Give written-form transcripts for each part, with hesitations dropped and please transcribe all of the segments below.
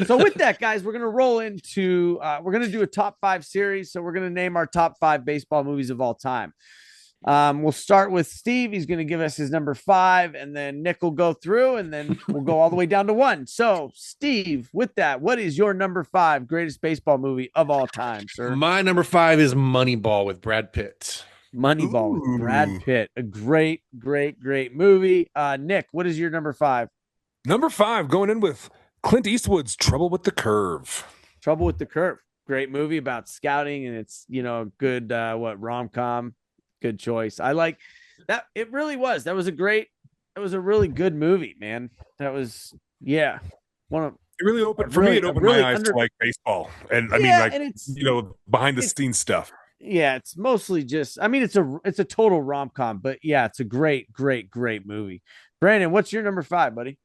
So with that, guys, we're gonna roll into we're gonna do a top five series. So we're gonna name our top five baseball movies of all time. We'll start with Steve. He's gonna give us his number five, and then Nick will go through, and then we'll go all the way down to one. So, Steve, with that, what is your number five greatest baseball movie of all time, sir? My number five is Moneyball with Brad Pitt. Moneyball with Brad Ooh. Pitt. A great, great, great movie. Nick, what is your number five? Number five, going in with Clint Eastwood's Trouble with the Curve. Trouble with the Curve. Great movie about scouting, and it's good rom com. Good choice. I like that. It really was. That was a great. It was a really good movie, man. That was one of It really opened for me. really It opened really my eyes to like baseball, and I mean, yeah, like and it's behind the it's scenes stuff. yeah, it's mostly just. I mean, it's a total rom com, but yeah, it's a great, great, great movie. Brandon, what's your number five, buddy?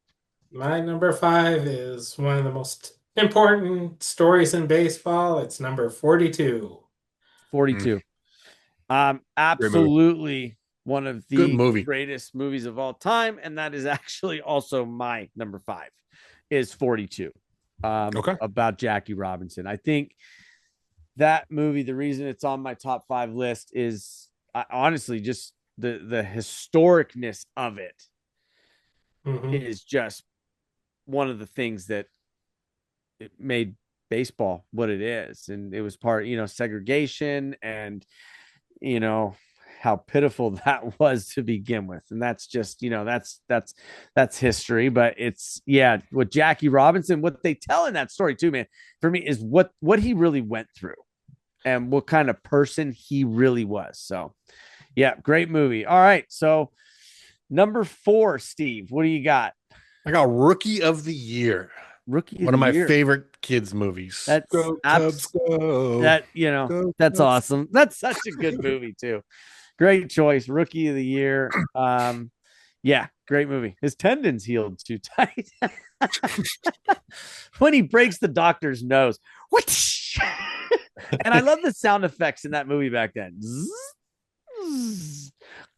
My number five is one of the most important stories in baseball. It's number 42. Mm, 42. great movie. Absolutely one of Good the movie. greatest movies of all time, and that is actually also my number five. Is 42. Okay. About Jackie Robinson. I think that movie, the reason it's on my top five list is honestly just the historicness of it Mhm. is just one of the things that it made baseball what it is. And it was part, segregation and, you know, how pitiful that was to begin with. And that's just, that's history. But it's, yeah, what Jackie Robinson, what they tell in that story too, man, for me is what he really went through and what kind of person he really was. So, yeah, great movie. All right. So, number four, Steve, what do you got? I got Rookie of the Year. Rookie of One of the my year. favorite kids' movies. That's Go Cubs, go! that, Go that's Cubs! awesome. That's such a good movie, too. Great choice. Rookie of the year. Yeah, great movie. His tendons healed too tight. When he breaks the doctor's nose. What? And I love the sound effects in that movie back then.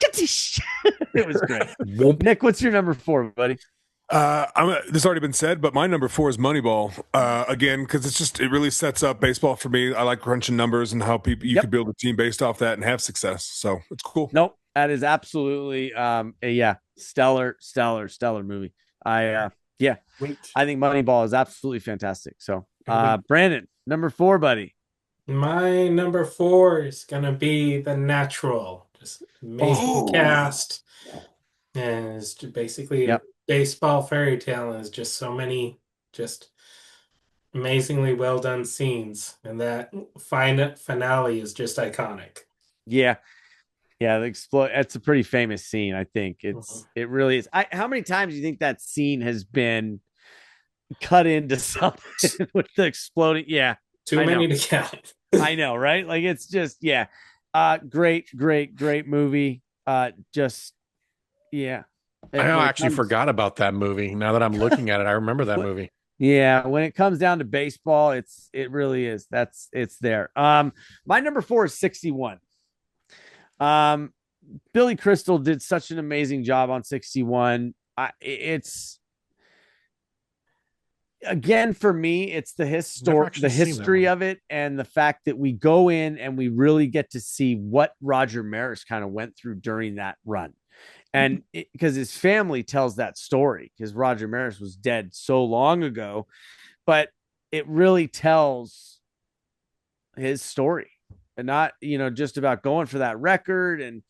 It was great. Whoop. Nick, what's your number four, buddy? This has already been said, but my number four is Moneyball. Again, because it really sets up baseball for me. I like crunching numbers and how you Yep. could build a team based off that and have success. So it's cool. Nope. That is absolutely stellar, stellar, stellar movie. Yeah, Wait. I think Moneyball is absolutely fantastic. So Brandon, number four, buddy. My number four is gonna be The Natural. Just amazing Oh, cast. And it's basically a Yep. baseball fairy tale, and it's just so many just amazingly well done scenes. And that finale is just iconic. Yeah. Yeah, the explode. It's a pretty famous scene. I think Mhm. it really is. How many times do you think that scene has been cut into something with the exploding? Yeah, Too I know. many to count. I know, right? Like it's just, yeah. Great, great, great movie. Just, yeah. I When it actually comes, forgot about that movie. Now that I'm looking at it, I remember that movie. yeah, when it comes down to baseball, it really is. It's there. My number four is 61. Um, Billy Crystal did such an amazing job on 61. It's again for me, it's Never the actually seen that history one. of it, and the fact that we go in and we really get to see what Roger Maris kind of went through during that run. And because his family tells that story, because Roger Maris was dead so long ago, but it really tells his story and not, just about going for that record.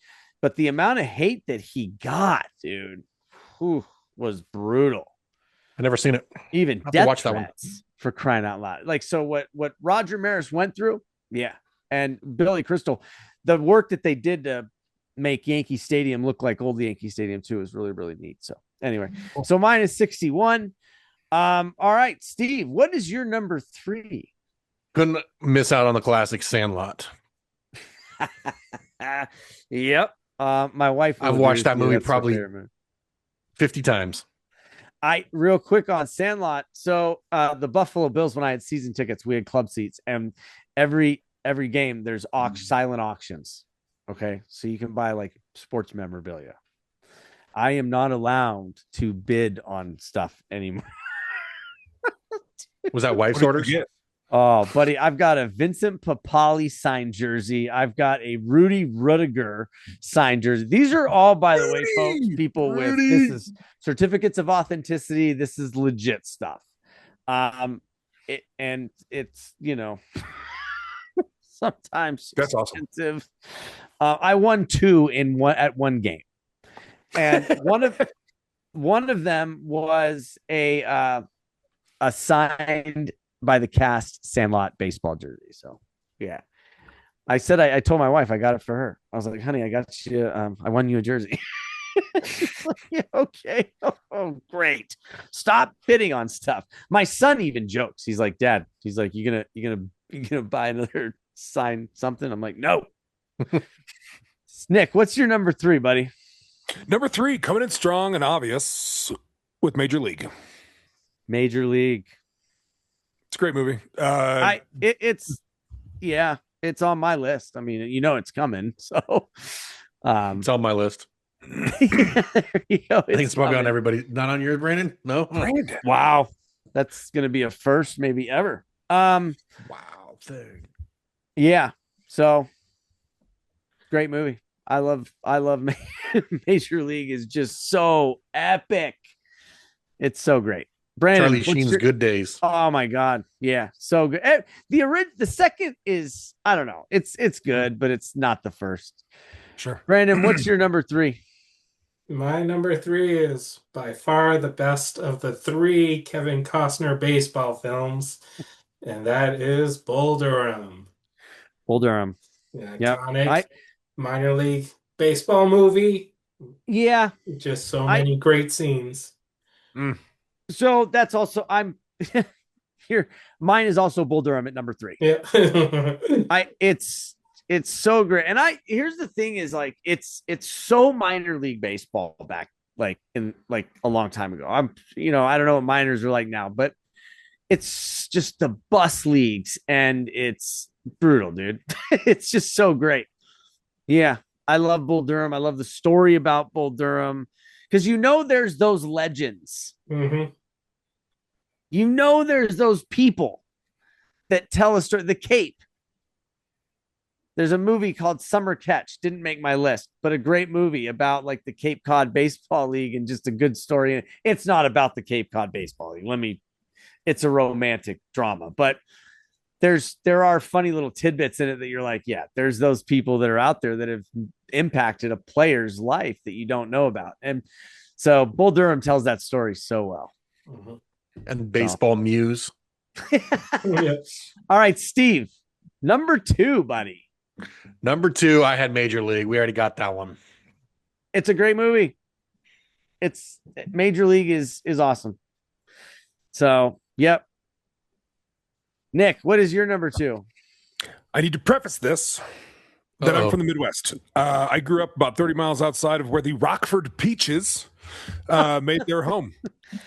But the amount of hate that he got, dude, whew, was brutal. I never seen it. Even I have to death watch that one. threats, for crying out loud. Like, so what Roger Maris went through, yeah. And Billy Crystal, the work that they did to make Yankee Stadium look like old Yankee Stadium too is really, really neat. So anyway, so mine is 61. All right, Steve, what is your number three? Couldn't miss out on the classic Sandlot. Yep. My wife will I've agree watched with that me. movie That's her probably favorite movie. 50 times. I real quick on Sandlot. So the Buffalo Bills, when I had season tickets, we had club seats, and every game there's silent auctions. Okay, so you can buy like sports memorabilia. I am not allowed to bid on stuff anymore. Was that wife's What did you orders? get? Oh, buddy, I've got a Vincent Papali signed jersey. I've got a Rudy Rudiger signed jersey. These are all, by the way, folks, people with this is certificates of authenticity. This is legit stuff. And it's, sometimes That's awesome. expensive. I won two at one game, and one of them was a signed by the Cast Sandlot baseball jersey. So yeah, I said I told my wife I got it for her. I was like, honey, I got you. I won you a jersey. She's like, yeah, okay. Oh, great. Stop bidding on stuff. My son even jokes. He's like, Dad. He's like, you gonna buy another sign something? I'm like, no. Nick, what's your number 3, buddy? Number 3, coming in strong and obvious with Major League. Major League. It's a great movie. It's on my list. I mean, it's coming. So It's on my list. there you go. I think it's probably coming. on everybody. Not on yours, Brandon? No? Brandon. Wow. That's gonna be a first, maybe ever. Wow. Yeah. So great movie. I love Major League is just so epic. It's so great. Brandon, Charlie what's Sheen's your- Good Days. Oh my God. Yeah. So good. The second is, I don't know. It's good, but it's not the first. Sure. Brandon, what's your number 3? My number 3 is by far the best of the 3 Kevin Costner baseball films, and that is Bull Durham. Bull Durham. The Yep. iconic minor league baseball movie. Yeah. Just so many great scenes. So that's also I'm here. Mine is also Bull Durham at number 3. Yeah. It's so great. And here's the thing is like it's so minor league baseball back in a long time ago. I don't know what minors are like now, but it's just the bus leagues and it's brutal, dude. It's just so great. Yeah. I love Bull Durham. I love the story about Bull Durham because there's those legends. Mhm. There's those people that tell a story. The Cape. There's a movie called Summer Catch. Didn't make my list, but a great movie about like the Cape Cod Baseball League and just a good story. It's not about the Cape Cod Baseball League. It's a romantic drama, but there are funny little tidbits in it that you're like, yeah, there's those people that are out there that have impacted a player's life that you don't know about. And so Bull Durham tells that story so well. Mhm. And Baseball Muse. Yeah. All right, Steve, number 2, buddy. Number 2, I had Major League. We already got that one. It's a great movie. It's Major League is awesome. So, yep. Nick, what is your number 2? I need to preface this that I'm Uh-oh. from the Midwest. I grew up about 30 miles outside of where the Rockford Peaches made their home.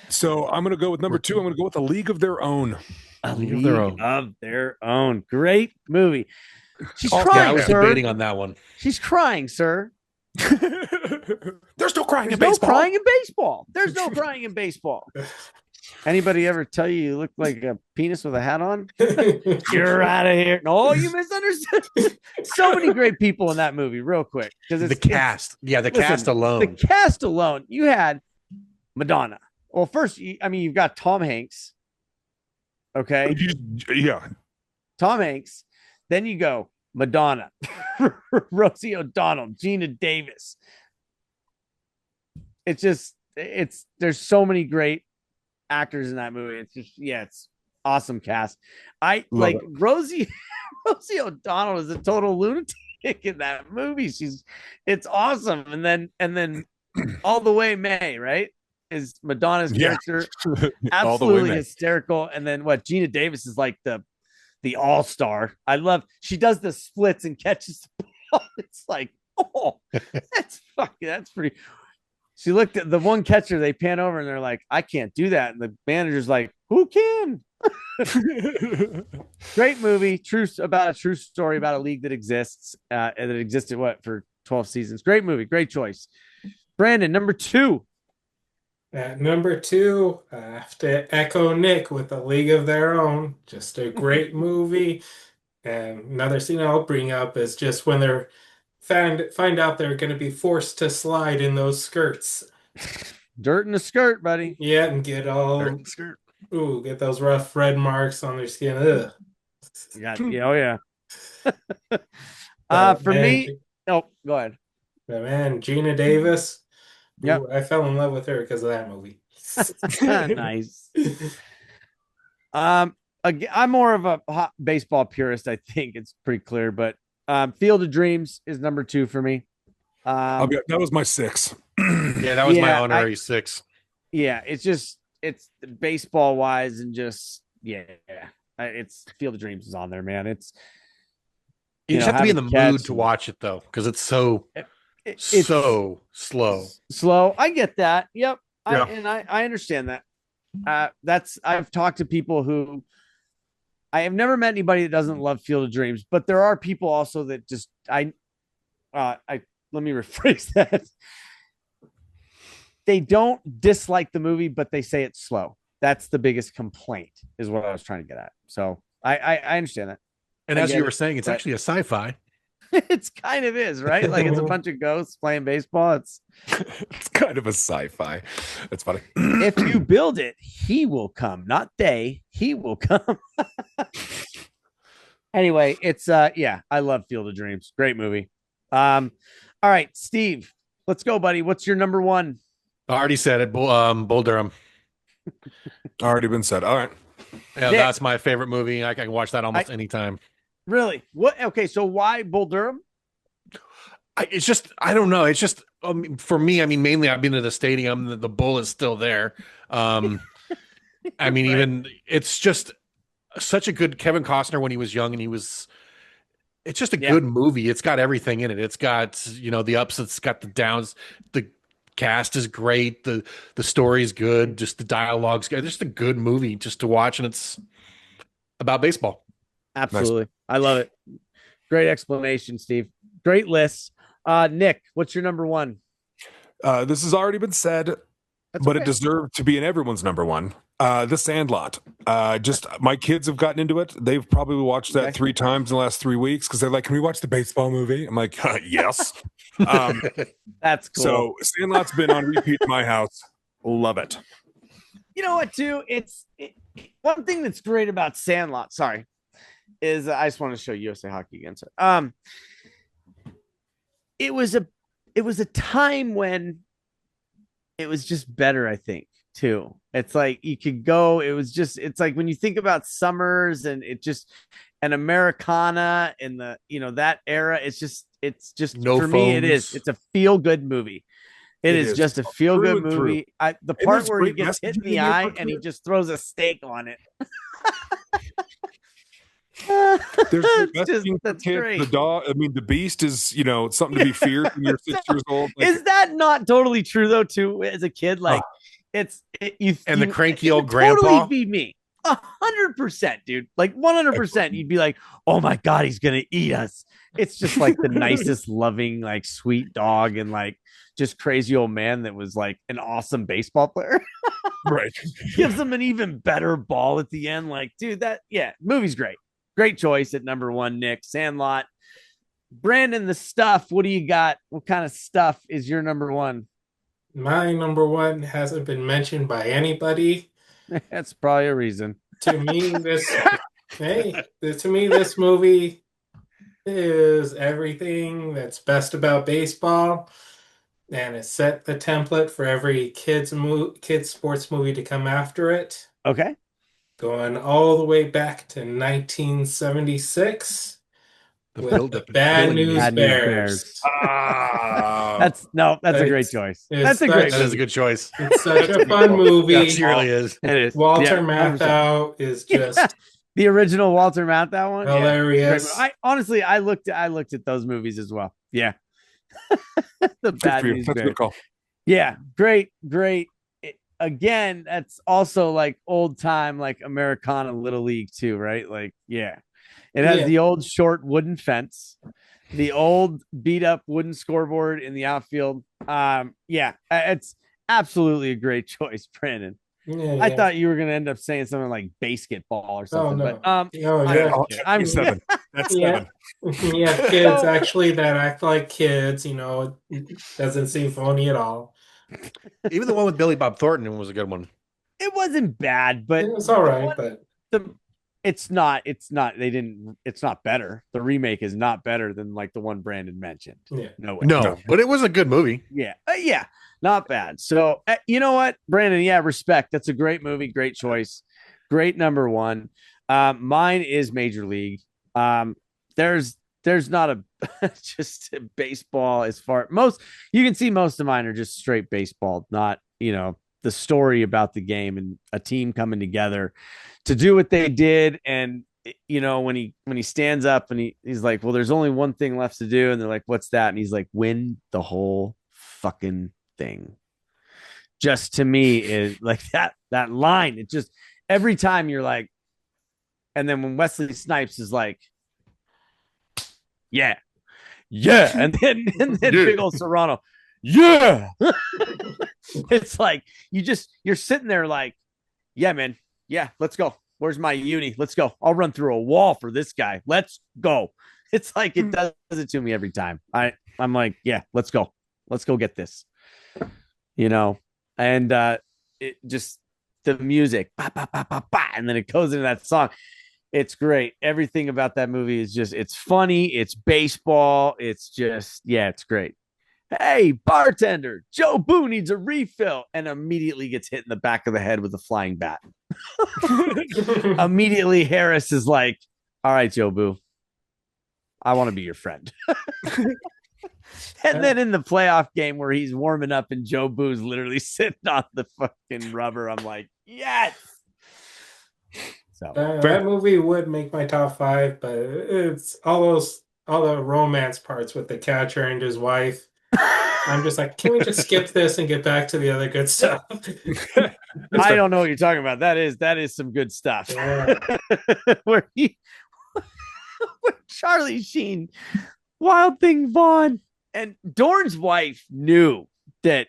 So I'm going to go with number 2. I'm going to go with A League of Their Own. A League League of Their Own. of Their Own. Great movie. She's Oh, yeah, Yeah, I crying, was sir. debating on that one. She's crying, sir. There's no crying There's in no baseball. crying in baseball. There's no crying in baseball. Anybody ever tell you look like a penis with a hat on? You're out of here. No, you misunderstood. So many great people in that movie, real quick. Because The cast. Yeah, the listen, cast alone. The cast alone. You had Madonna. Well, first, you've got Tom Hanks. Okay. Yeah. Tom Hanks. Then you go Madonna, Rosie O'Donnell, Gina Davis. There's so many great actors in that movie. It's awesome cast. I Love like it. Rosie O'Donnell is a total lunatic in that movie. It's awesome. And then All the Way May, right? Is Madonna's Yeah. character All the way, absolutely man. hysterical. And then Gina Davis is like the all-star. I love she does the splits and catches the ball. It's like, that's pretty. She looked at the one catcher, they pan over and they're like, I can't do that. And the manager's like, who can? Great movie, about a true story about a league that exists, and that existed for 12 seasons. Great movie, great choice. Brandon, number 2. At number two, I have to echo Nick with A League of Their Own. Just a great movie. And another scene I'll bring up is just when they're find out they're going to be forced to slide in those skirts. Dirt in the skirt, buddy. Yeah, and get all Skirt. get those rough red marks on their skin. Ugh. Yeah, oh yeah. But For man, me, oh, go ahead. but man, Gina Davis. Yep. Ooh, I fell in love with her because of that movie. Nice. I'm more of a hot baseball purist. I think it's pretty clear, but Field of Dreams is number two for me. That was my 6. Yeah, that was my Yeah, honorary 6. Yeah, it's baseball wise and just it's Field of Dreams is on there, man. It's You just have to be in the having mood cats to and- watch it though, because it's so it's so slow. slow. I get that. Yep. Yeah. I understand that. I've talked to people who I have never met anybody that doesn't love Field of Dreams, but there are people also that just I let me rephrase that. They don't dislike the movie, but they say it's slow. That's the biggest complaint, is what I was trying to get at. So I understand that. And I as get you were it, saying, it's but- actually a sci-fi. It's kind of is, right? Like it's a bunch of ghosts playing baseball. It's It's kind of a sci-fi. That's funny. if you build it, he will come, not they. He will come. Anyway, it's I love Field of Dreams. Great movie. All right, Steve, let's go, buddy. What's your number one? I already said it. Bull Durham. Already been said. All right. Yeah, Nick. that's my favorite movie. I can watch that almost anytime. Really? What? Okay, so why Bull Durham? It's just, I don't know. It's just for me. I mean, mainly I've been to the stadium. The bull is still there. I mean, Right. even it's just such a good Kevin Costner when he was young, and it's just a Yeah. good movie. It's got everything in it. It's got, the ups, it's got the downs. The cast is great. The story is good. Just the dialogue's good. It's just a good movie just to watch, and it's about baseball. Absolutely. I love it. Great explanation, Steve. Great list. Nick, what's your number one? This has already been said, That's but okay. it deserved to be in everyone's number one. The Sandlot. Just my kids have gotten into it. They've probably watched that Okay. 3 times in the last 3 weeks because they're like, "Can we watch the baseball movie?" I'm like, "Yes." That's cool. So Sandlot's been on repeat in my house. Love it. You know what, too? One thing that's great about Sandlot, sorry, is I just want to show USA Hockey again. So, it was a time when it was just better, I think, too. It's like you could go, it's like when you think about summers and an Americana in the, that era, it's just No for me, phones. it's a feel good movie. It is just a feel Through good and through. movie. The And part there's where he great gets hit in messaging the in there, eye too. and he just throws a steak on it. There's It's just- that's kids. great. The dog. I mean, the beast is something to be feared when you're 6 years old. Like, Is that not totally true though? Too as a kid, like you And the you- cranky it old would totally grandpa. be me. 100%, dude. Like 100%. You'd be like, "Oh my god, he's gonna eat us." It's just like the nicest, loving, like sweet dog, and like just crazy old man that was like an awesome baseball player. right. Gives him an even better ball at the end. Like, dude, movie's great. Great choice at number one, Nick. Sandlot. Brandon, the stuff. What do you got? What kind of stuff is your number one? My number one hasn't been mentioned by anybody. That's probably a reason. To me, this movie is everything that's best about baseball, and it set the template for every kids sports movie to come after it. Okay. Going all the way back to 1976 The with build-up the is Bad killing me. News Bad News Bears. Ah, That's a great It's- choice. it's That's a such- great that is a movie. good choice. It's such a fun movie. That really is. It is. Walter Yeah, 100%. Matthau is just The original Walter Matthau one. Yeah. hilarious. I honestly, I looked at those movies as well. Yeah. The Good Bad for you. News That's a Bears. good call. Yeah, great. Again, that's also like old time, like Americana Little League too, right? Like, yeah, it has Yeah. the old short wooden fence, the old beat up wooden scoreboard in the outfield. Yeah, it's absolutely a great choice, Brandon. Yeah, I yeah. thought you were gonna end up saying something like basketball or Oh something, no. but Oh yeah. Oh, I'm seven. That's Yeah. seven. Yeah, kids So- actually that act like kids, it doesn't seem phony at all. Even the one with Billy Bob Thornton was a good one. it wasn't bad, but It was all right, what but the it's not better. The remake is not better than like the one Brandon mentioned. yeah. No way. No, but it was a good movie. Yeah. Yeah. Not bad. So, you know what, Brandon? Yeah, respect. That's a great movie. Great choice. Great number one. Mine is Major League. There's not a just baseball as far most you can see most of mine are just straight baseball, not, the story about the game and a team coming together to do what they did. And when he stands up and he's like, well, there's only one thing left to do, and they're like, what's that? And he's like, win the whole fucking thing. Just to me is like that line. It just every time you're like, and then when Wesley Snipes is like, yeah, and then big old Serrano, yeah. It's like you're sitting there like, yeah, man, yeah, let's go. Where's my uni? Let's go. I'll run through a wall for this guy. Let's go. It's like it does it to me every time. I'm like, yeah, let's go. Let's go get this. And it just the music, bah, bah, bah, bah, bah, and then it goes into that song. It's great. Everything about that movie is just, it's funny. It's baseball. It's just, yeah, it's great. Hey, bartender, Joe Boo needs a refill, and immediately gets hit in the back of the head with a flying bat. Immediately, Harris is like, all right, Joe Boo, I want to be your friend. And then in the playoff game where he's warming up and Joe Boo's literally sitting on the fucking rubber, I'm like, yes. So That movie would make my top five, but it's all the romance parts with the catcher and his wife. I'm just like, can we just skip this and get back to the other good stuff? I don't know what you're talking about. That is some good stuff. Yeah. where Charlie Sheen, Wild Thing Vaughn, and Dorn's wife knew. Yeah,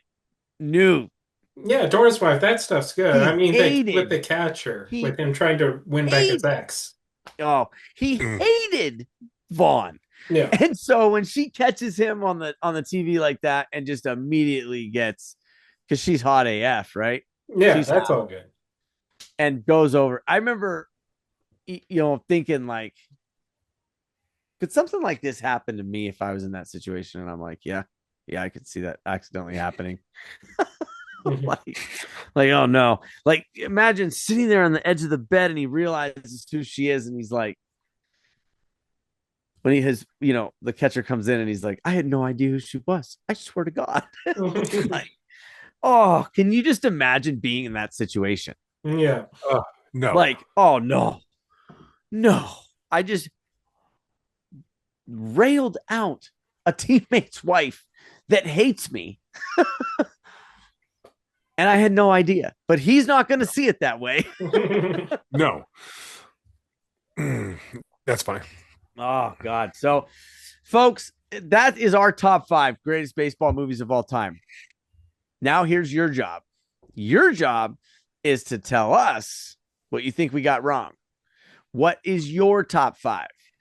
Dora's wife, that stuff's good. He I mean, hated- with the catcher, he with him trying to win back his hated- ex. Oh, he hated Vaughn. Yeah. And so when she catches him on the TV like that and just immediately gets, because she's hot AF, right? Yeah, She's that's hot. all good. And goes over. I remember, thinking like, could something like this happen to me if I was in that situation? And I'm like, yeah, I could see that accidentally happening. like, oh no. Like, imagine sitting there on the edge of the bed and he realizes who she is, and he's like, when he has, the catcher comes in and he's like, I had no idea who she was. I swear to God. Like, oh, can you just imagine being in that situation? Yeah. No. Like, oh no. I just railed out a teammate's wife that hates me. And I had no idea, but he's not going to see it that way. No. That's fine. Oh God. So folks, that is our top 5 greatest baseball movies of all time. Now here's your job. Your job is to tell us what you think we got wrong. What is your top 5?